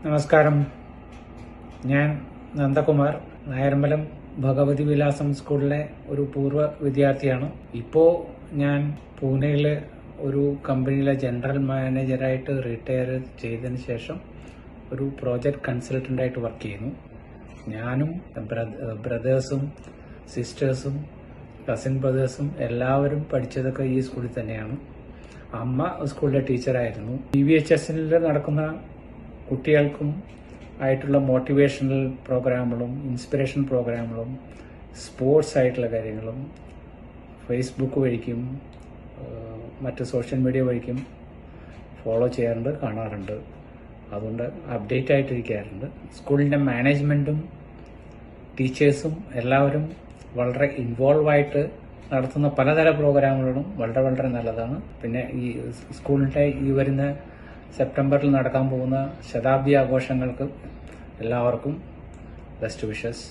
നമസ്കാരം. ഞാൻ നന്ദകുമാർ, നായർമലം ഭഗവതി വിലാസം സ്കൂളിലെ ഒരു പൂർവ്വ വിദ്യാർത്ഥിയാണ്. ഇപ്പോൾ ഞാൻ പൂനെയിലെ ഒരു കമ്പനിയിലെ ജനറൽ മാനേജറായിട്ട് റിട്ടയർ ചെയ്തതിന് ശേഷം ഒരു പ്രോജക്റ്റ് കൺസൾട്ടൻ്റായിട്ട് വർക്ക് ചെയ്യുന്നു. ഞാനും ബ്രദേഴ്സും സിസ്റ്റേഴ്സും കസിൻ ബ്രദേഴ്സും എല്ലാവരും പഠിച്ചതൊക്കെ ഈ സ്കൂളിൽ തന്നെയാണ്. അമ്മ സ്കൂളിലെ ടീച്ചറായിരുന്നു. PVHSൽ നടക്കുന്ന കുട്ടികൾക്കും ആയിട്ടുള്ള മോട്ടിവേഷണൽ പ്രോഗ്രാമുകളും ഇൻസ്പിറേഷൻ പ്രോഗ്രാമുകളും സ്പോർട്സ് ആയിട്ടുള്ള കാര്യങ്ങളും ഫേസ്ബുക്ക് വഴിക്കും മറ്റ് സോഷ്യൽ മീഡിയ വഴിക്കും ഫോളോ ചെയ്യാറുണ്ട്, കാണാറുണ്ട്. അതുകൊണ്ട് അപ്ഡേറ്റ് ആയിട്ടിരിക്കാറുണ്ട്. സ്കൂളിൻ്റെ മാനേജ്മെൻറ്റും ടീച്ചേഴ്സും എല്ലാവരും വളരെ ഇൻവോൾവായിട്ട് നടത്തുന്ന പലതരം പ്രോഗ്രാമുകളും വളരെ നല്ലതാണ്. പിന്നെ ഈ സ്കൂളിൻ്റെ ഈ വരുന്ന സെപ്റ്റംബറിൽ നടക്കാൻ പോകുന്ന ശതാബ്ദി ആഘോഷങ്ങൾക്ക് എല്ലാവർക്കും ബെസ്റ്റ് വിഷസ്.